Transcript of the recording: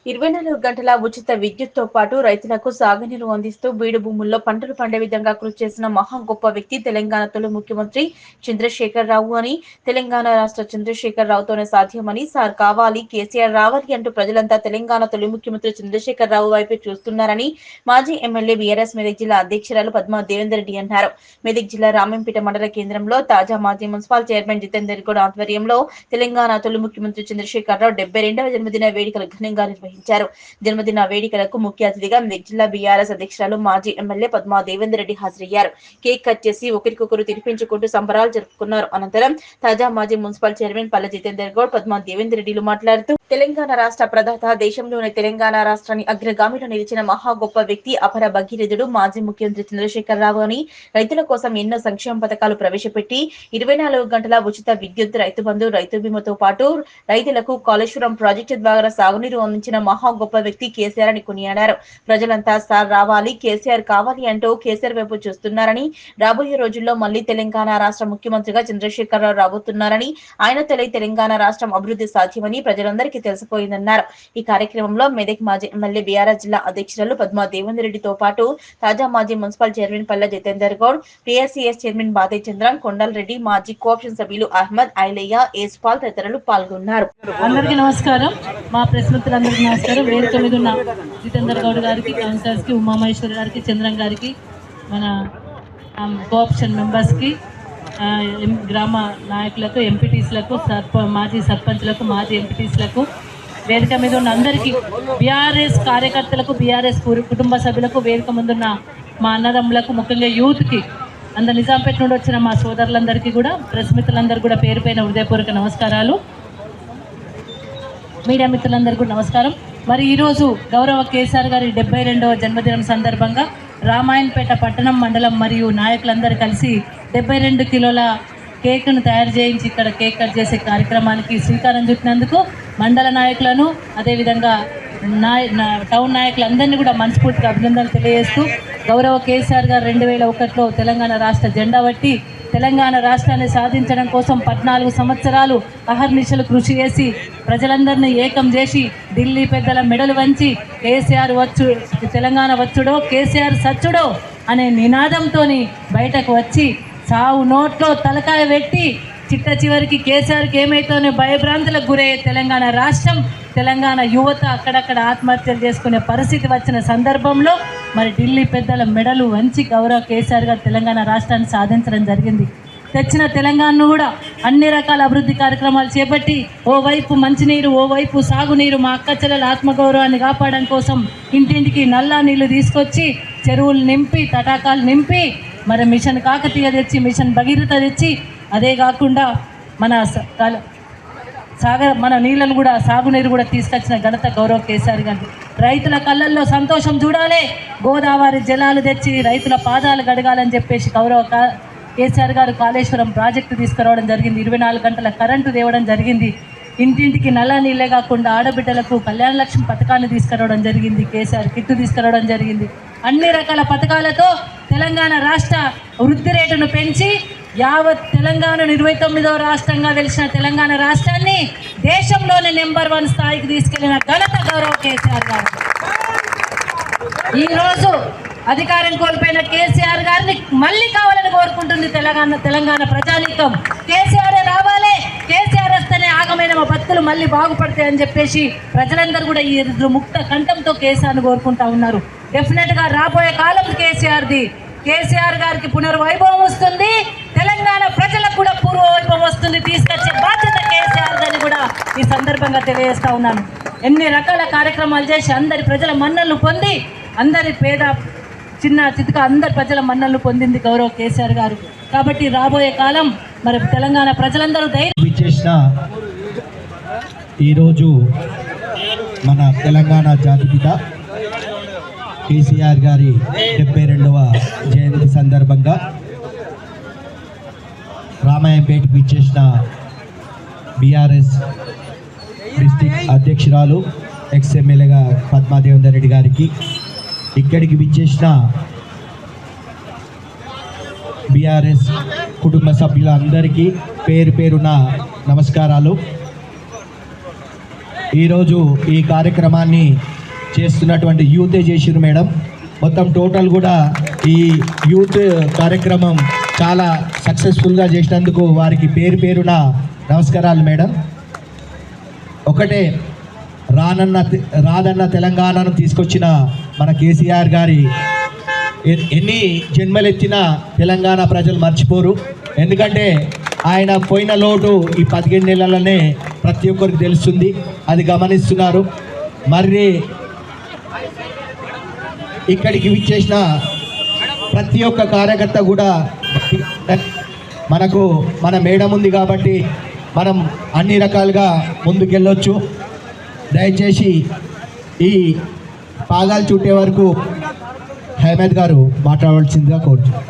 24 గంటల ఉచిత విద్యుత్తో పాటు రైతులకు సాగునీరు అందిస్తూ బీడు భూముల్లో పంటలు పండే విధంగా కృషి చేసిన మహా గొప్ప వ్యక్తి తెలంగాణ తొలి ముఖ్యమంత్రి చంద్రశేఖర్ రావు అని, తెలంగాణ రాష్ట్ర చంద్రశేఖర్ రావుతోనే సాధ్యమని, సార్ కావాలి, కేసీఆర్ రావాలి అంటూ ప్రజలంతా తెలంగాణ తొలి ముఖ్యమంత్రి చంద్రశేఖర్ రావు వైపే చూస్తున్నారని మాజీ ఎమ్మెల్యే బీఆర్ఎస్ మెదక్ జిల్లా అధ్యక్షురాలు పద్మా దేవేందర్ రెడ్డి అన్నారు. మెదక్ జిల్లా రామంపేట మండల కేంద్రంలో తాజా మాజీ మున్సిపల్ చైర్మన్ జితేందర్ గౌడ్ ఆధ్వర్యంలో తెలంగాణ తొలి ముఖ్యమంత్రి చంద్రశేఖర్ రావు 72వ జన్మదిన వేడుకలు ఘనంగా నిర్వహించారు. జన్మదిన వేడుకలకు ముఖ్య అతిథిగా మెదక్ జిల్లా బీఆర్ఎస్ అధ్యక్షురాలు మాజీ ఎమ్మెల్యే పద్మా దేవేందర్ రెడ్డి హాజరయ్యారు. కేక్ కట్ చేసి ఒకరికొకరు తినిపించుకుంటూ సంబరాలు జరుపుకున్నారు. అనంతరం తాజా మాజీ మున్సిపల్ చైర్మన్ పల్లె జితేందర్ గౌడ్, పద్మా దేవేందర్ రెడ్డిలు మాట్లాడుతూ తెలంగాణ రాష్ట్ర ప్రదాత, దేశంలోని తెలంగాణ రాష్ట్రాన్ని అగ్రగామిలో నిలిచిన మహా గొప్ప వ్యక్తి, అపర భగీరథుడు మాజీ ముఖ్యమంత్రి చంద్రశేఖర్ రావు అని, రైతుల కోసం ఎన్నో సంక్షేమ పథకాలు ప్రవేశపెట్టి 24 గంటల ఉచిత విద్యుత్, రైతు బంధు, రైతు బీమాతో పాటు రైతులకు కాళేశ్వరం ప్రాజెక్టు ద్వారా సాగునీరు అందించిన మహా గొప్ప వ్యక్తి కేసీఆర్ అని కొనియాడారు. ప్రజలంతా సార్ రావాలి, కేసీఆర్ కావాలి అంటూ కేసీఆర్ వైపు చూస్తున్నారని, రాబోయే రోజుల్లో మళ్లీ తెలంగాణ రాష్ట్ర ముఖ్యమంత్రిగా చంద్రశేఖర్ రావు రాబోతున్నారని, ఆయన తెలంగాణ రాష్ట్రం అభివృద్ధి సాధ్యమని ప్రజలందరికీ తెలిసిపోయిందన్నారు. ఈ కార్యక్రమంలో మెదక్ మాజీ ఎమ్మెల్యే బీఆర్ఎస్ జిల్లా అధ్యక్షురాలు పద్మా దేవేందర్ రెడ్డితో పాటు తాజా మాజీ మున్సిపల్ చైర్మన్ పల్లె జితేందర్ గౌడ్, పీఎస్సీఎస్ చైర్మన్ బాదయ్య చంద్ర, కొండల్ రెడ్డి, మాజీ కోఆప్షన్ సభ్యులు అహ్మద్, ఐలయ్య, ఏస్పాల్ తదితరులు పాల్గొన్నారు. అందరికీ నమస్కారం. మా ప్రెస్ మిత్రులందరికీ నమస్కారం. వేదిక మీద ఉన్న జితేందర్ గౌడ్ గారికి, కౌన్సిలర్స్ కి, ఉమామహేశ్వరి గారికి, చంద్రం గారికి, మన కోఆప్షన్ మెంబర్స్కి, గ్రామ నాయకులకు, ఎంపీటీస్లకు, మాజీ సర్పంచ్లకు, మాజీ ఎంపీటీస్లకు, వేదిక మీద ఉన్న అందరికీ, బీఆర్ఎస్ కార్యకర్తలకు, బీఆర్ఎస్ కుటుంబ సభ్యులకు, వేదిక ముందున్న మా అన్నదమ్ములకు, ముఖ్యంగా యూత్కి, అందరు నిజాంపేట నుండి వచ్చిన మా సోదరులందరికీ కూడా, ప్రెస్ మిత్రులందరూ కూడా పేరు పైన హృదయపూర్వక నమస్కారాలు. మీడియా మిత్రులందరూ కూడా నమస్కారం. మరి ఈరోజు గౌరవ కేసీఆర్ గారి 72వ జన్మదినం సందర్భంగా రామాయణపేట పట్టణం, మండలం మరియు నాయకులందరూ కలిసి 72 కిలోల కేక్ను తయారు చేయించి ఇక్కడ కేక్ కట్ చేసే కార్యక్రమానికి శ్రీకారం చుట్టినందుకు మండల నాయకులను, అదేవిధంగా టౌన్ నాయకులందరినీ కూడా మనస్ఫూర్తిగా అభినందనలు తెలియజేస్తూ, గౌరవ కేసీఆర్ గారు 2001లో తెలంగాణ రాష్ట్ర జెండా పట్టి తెలంగాణ రాష్ట్రాన్ని సాధించడం కోసం 14 సంవత్సరాలు అహర్నిశలు కృషి చేసి ప్రజలందరినీ ఏకం చేసి ఢిల్లీ పెద్దల మెడలు వంచి కేసీఆర్ తెలంగాణ వచ్చుడో కేసీఆర్ సచ్చుడో అనే నినాదంతో బయటకు వచ్చి సావు నోట్లో తలకాయ పెట్టి చిట్ట చివరికి కేసీఆర్కి ఏమైతోనే భయభ్రాంతులకు గురయ్యే తెలంగాణ రాష్ట్రం, తెలంగాణ యువత అక్కడక్కడ ఆత్మహత్యలు చేసుకునే పరిస్థితి వచ్చిన సందర్భంలో మరి ఢిల్లీ పెద్దల మెడలు వంచి గౌరవ కేసీఆర్ గారు తెలంగాణ రాష్ట్రాన్ని సాధించడం జరిగింది. తెచ్చిన తెలంగాణను కూడా అన్ని రకాల అభివృద్ధి కార్యక్రమాలు చేపట్టి ఓవైపు మంచినీరు, ఓవైపు సాగునీరు, మా అక్క చెల్లెల ఆత్మగౌరవాన్ని కాపాడడం కోసం ఇంటింటికి నల్లా నీళ్లు తీసుకొచ్చి చెరువులు నింపి, తటాకాలు నింపి, మరి మిషన్ కాకతీయ తెచ్చి, మిషన్ భగీరథ తెచ్చి, అదే కాకుండా మన నీళ్ళను కూడా, సాగునీరు కూడా తీసుకొచ్చిన ఘనత గౌరవ కేసీఆర్ గారు. రైతుల కళ్ళల్లో సంతోషం చూడాలి, గోదావరి జలాలు తెచ్చి రైతుల పాదాలు గడగాలని చెప్పేసి గౌరవ కేసీఆర్ గారు కాళేశ్వరం ప్రాజెక్టు తీసుకురావడం జరిగింది. 24 గంటల కరెంటు తేవడం జరిగింది. ఇంటింటికి నల్ల నీళ్ళే కాకుండా ఆడబిడ్డలకు కళ్యాణ లక్ష్మి పథకాన్ని తీసుకురావడం జరిగింది. కేసీఆర్ కిట్టు తీసుకురావడం జరిగింది. అన్ని రకాల పథకాలతో తెలంగాణ రాష్ట్ర వృద్ధి రేటును పెంచి యావత్ తెలంగాణను 29వ రాష్ట్రంగా వెలిసిన తెలంగాణ రాష్ట్రాన్ని దేశంలోనే నెంబర్ 1 స్థాయికి తీసుకెళ్లిన ఘనత గౌరవ కేసీఆర్ గారు. ఈరోజు అధికారం కోల్పోయిన కేసీఆర్ గారిని మళ్ళీ కావాలని కోరుకుంటుంది తెలంగాణ ప్రజానీకం. కేసీఆర్ రావాలి, కేసీఆర్ వస్తేనే ఆగమైన మా బతుకులు మళ్ళీ బాగుపడతాయని చెప్పేసి ప్రజలందరూ కూడా ఈ ముక్త కంఠంతో కేసీఆర్ని కోరుకుంటా ఉన్నారు. డెఫినెట్గా రాబోయే కాలం కేసీఆర్ది. కేసీఆర్ గారికి పునర్వైభవం వస్తుంది, తెలంగాణ ప్రజలకు కూడా పూర్వవైభవం వస్తుంది, తీసుకొచ్చే బాధ్యత కేసీఆర్ అని కూడా ఈ సందర్భంగా తెలియజేస్తా ఉన్నాను. ఎన్ని రకాల కార్యక్రమాలు చేసి అందరి ప్రజల మన్నలను పొంది, అందరి పేద చిన్న చితక అందరి ప్రజల మన్నలను పొందింది గౌరవ కేసీఆర్ గారు. కాబట్టి రాబోయే కాలం మరి తెలంగాణ ప్రజలందరూ ధైర్యం ఈరోజు మన తెలంగాణ జాతిపిత కేసీఆర్ గారి 72వ జయంతి సందర్భంగా రామాయంపేటకు ఇచ్చేసిన బీఆర్ఎస్ డిస్ట్రిక్ట్ అధ్యక్షురాలు ఎక్స్ఎమ్మెల్యేగా పద్మా దేవేందర్ రెడ్డి గారికి, ఇక్కడికి విచ్చేసిన బీఆర్ఎస్ కుటుంబ సభ్యులందరికీ పేరు పేరున నమస్కారాలు. ఈరోజు ఈ కార్యక్రమాన్ని చేస్తున్నటువంటి యూతే చేసిరు మేడం. మొత్తం టోటల్ కూడా ఈ యూత్ కార్యక్రమం చాలా సక్సెస్ఫుల్గా చేసినందుకు వారికి పేరు పేరున నమస్కారాలు మేడం. ఒకటే రాదన్న తెలంగాణను తీసుకొచ్చిన మన కేసీఆర్ గారి ఎన్ని జన్మలెత్తినా తెలంగాణ ప్రజలు మర్చిపోరు. ఎందుకంటే ఆయన పోయిన లోటు ఈ 15 నెలలనే ప్రతి ఒక్కరికి తెలుస్తుంది, అది గమనిస్తున్నారు. మరి ఇక్కడికి విచ్చేసిన ప్రతి ఒక్క కార్యకర్త కూడా మనకు మన మేడం ఉంది కాబట్టి మనం అన్ని రకాలుగా ముందుకెళ్ళొచ్చు. దయచేసి ఈ పాగాలు చుట్టే వరకు హైమద్ గారు మాట్లాడవలసిందిగా కోరుతున్నాను.